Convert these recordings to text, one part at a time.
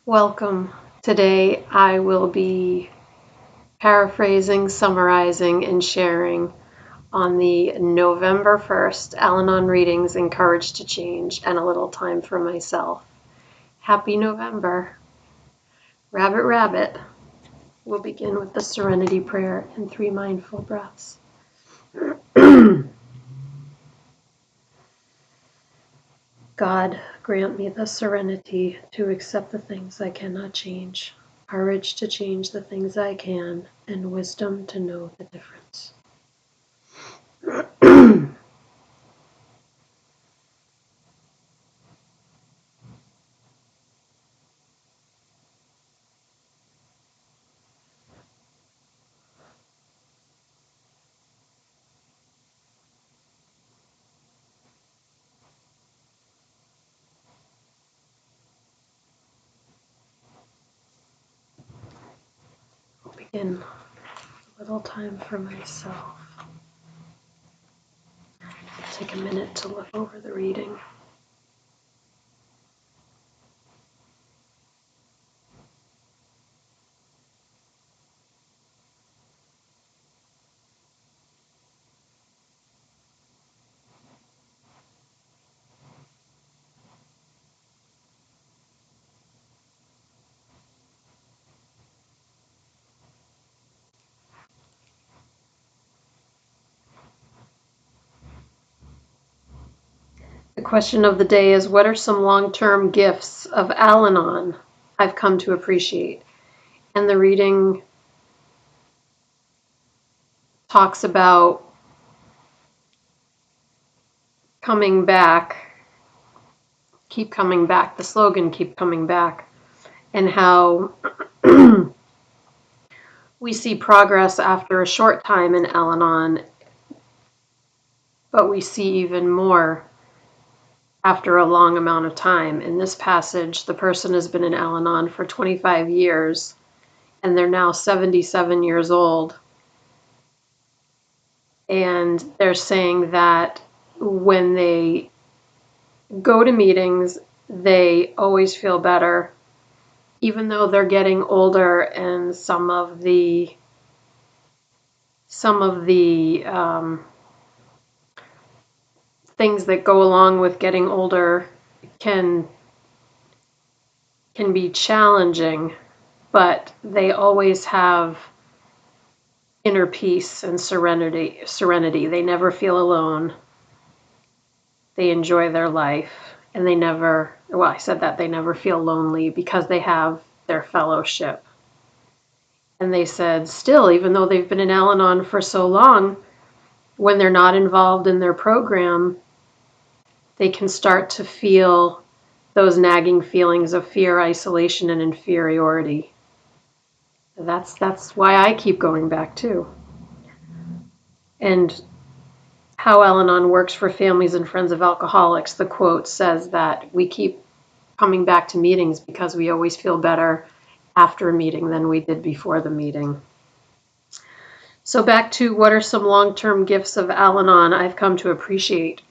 Welcome. Today I will be paraphrasing, summarizing, and sharing on the November 1st Al-Anon readings, Encouraged to Change, and a little time for myself. Happy November. Rabbit, rabbit. We'll begin with the Serenity Prayer and 3 mindful breaths. God, grant me the serenity to accept the things I cannot change, courage to change the things I can, and wisdom to know the difference. I'll begin a little time for myself. Take a minute to look over the reading. The question of the day is, what are some long-term gifts of Al-Anon I've come to appreciate? And the reading talks about coming back, keep coming back, the slogan, keep coming back, and how we see progress after a short time in Al-Anon, but we see even more after a long amount of time. In this passage, the person has been in Al-Anon for 25 years, and they're now 77 years old. And they're saying that when they go to meetings, they always feel better, even though they're getting older, and some of the things that go along with getting older can be challenging, but they always have inner peace and serenity. They never feel alone. They enjoy their life, and they never feel lonely because they have their fellowship. And they said, still, even though they've been in Al-Anon for so long, when they're not involved in their program, they can start to feel those nagging feelings of fear, isolation, and inferiority. That's why I keep going back too. And how Al-Anon works for families and friends of alcoholics, the quote says that we keep coming back to meetings because we always feel better after a meeting than we did before the meeting. So back to what are some long-term gifts of Al-Anon I've come to appreciate.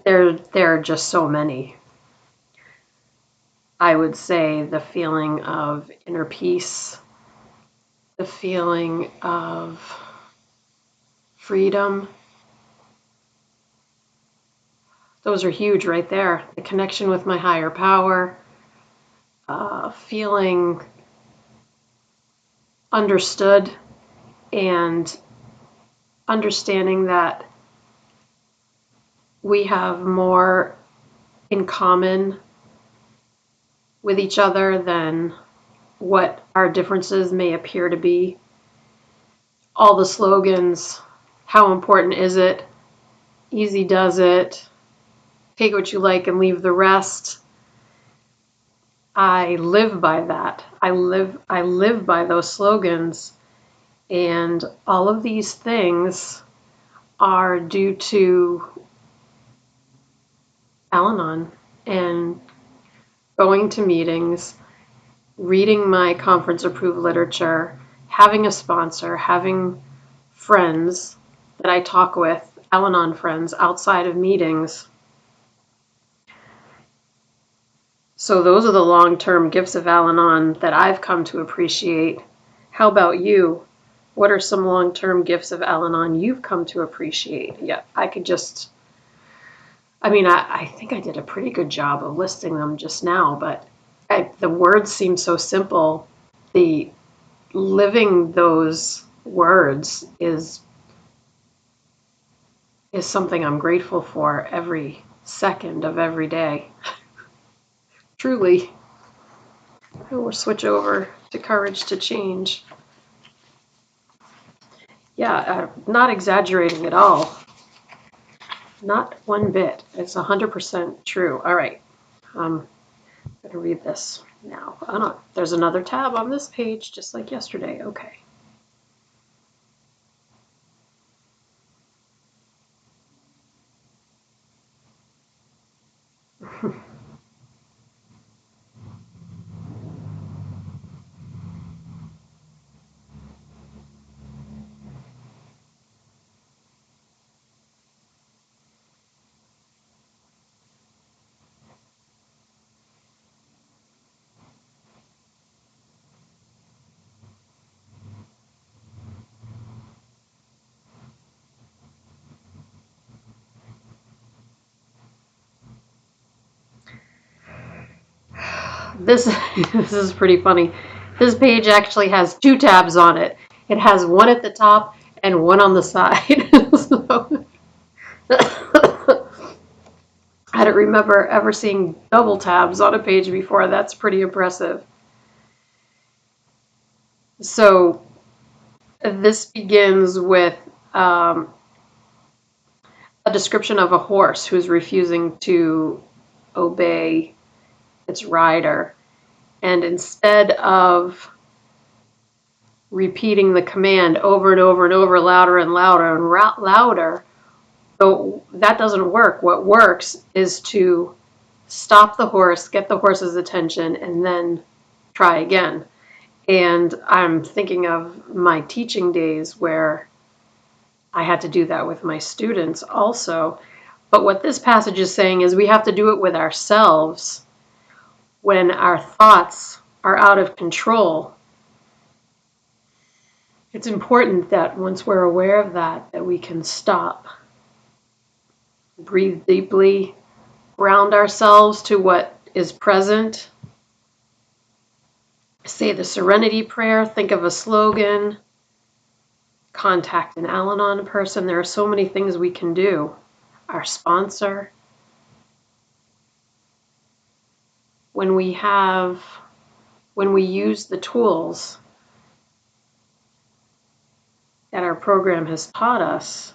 There are just so many. I would say the feeling of inner peace, the feeling of freedom. Those are huge right there. The connection with my higher power, feeling understood, and understanding that we have more in common with each other than what our differences may appear to be. All the slogans, how important is it? Easy does it. Take what you like and leave the rest. I live by that. I live by those slogans, and all of these things are due to Al-Anon and going to meetings, reading my conference-approved literature, having a sponsor, having friends that I talk with, Al-Anon friends outside of meetings. So those are the long-term gifts of Al-Anon that I've come to appreciate. How about you? What are some long-term gifts of Al-Anon you've come to appreciate? Yeah, I think I did a pretty good job of listing them just now, but the words seem so simple. The living those words is something I'm grateful for every second of every day. Truly. We'll switch over to courage to change. Yeah, not exaggerating at all. Not one bit. It's 100% true. All right. I'm going to read this now. Oh, no, there's another tab on this page, just like yesterday. Okay. This this is pretty funny. This page actually has two tabs on it. It has one at the top and one on the side. So, I don't remember ever seeing double tabs on a page before. That's pretty impressive. So this begins with um, a description of a horse who's refusing to obey its rider. And instead of repeating the command over and over and over, louder and louder and louder, so that doesn't work. What works is to stop the horse, get the horse's attention, and then try again. And I'm thinking of my teaching days where I had to do that with my students also. But what this passage is saying is we have to do it with ourselves when our thoughts are out of control. It's important that once we're aware of that, that we can stop, breathe deeply, ground ourselves to what is present, say the serenity prayer, think of a slogan, contact an Al-Anon person. There are so many things we can do. Our sponsor. When we use the tools that our program has taught us,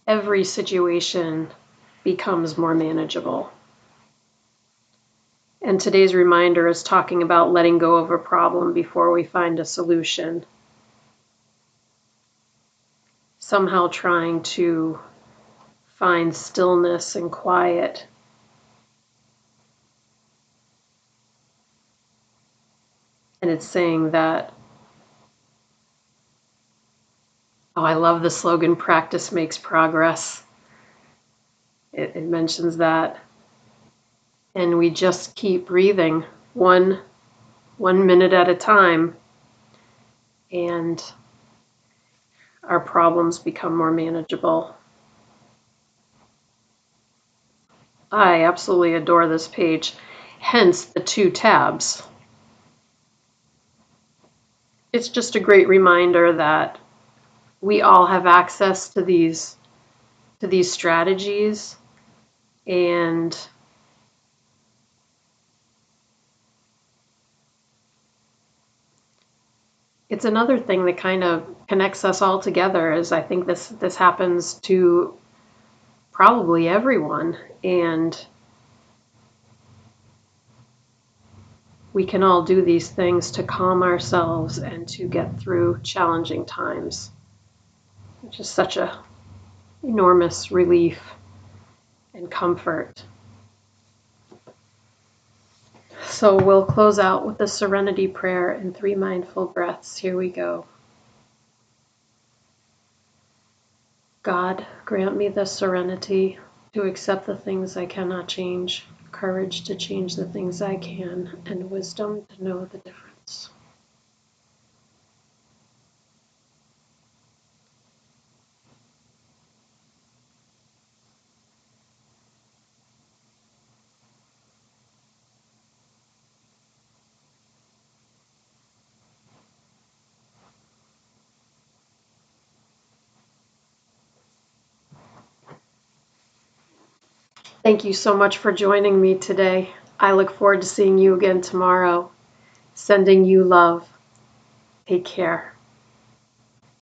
every situation becomes more manageable. And today's reminder is talking about letting go of a problem before we find a solution. Somehow trying to find stillness and quiet. And it's saying that, oh, I love the slogan, practice makes progress. It mentions that. And we just keep breathing one minute at a time, and our problems become more manageable. I absolutely adore this page, hence the two tabs. It's just a great reminder that we all have access to these strategies, and it's another thing that kind of connects us all together. Is I think this happens to probably everyone, and we can all do these things to calm ourselves and to get through challenging times, which is such a enormous relief and comfort. So we'll close out with the serenity prayer and 3 mindful breaths. Here we go. God, grant me the serenity To accept the things I cannot change, courage to change the things I can, and wisdom to know the difference. Thank you so much for joining me today. I look forward to seeing you again tomorrow. Sending you love. Take care.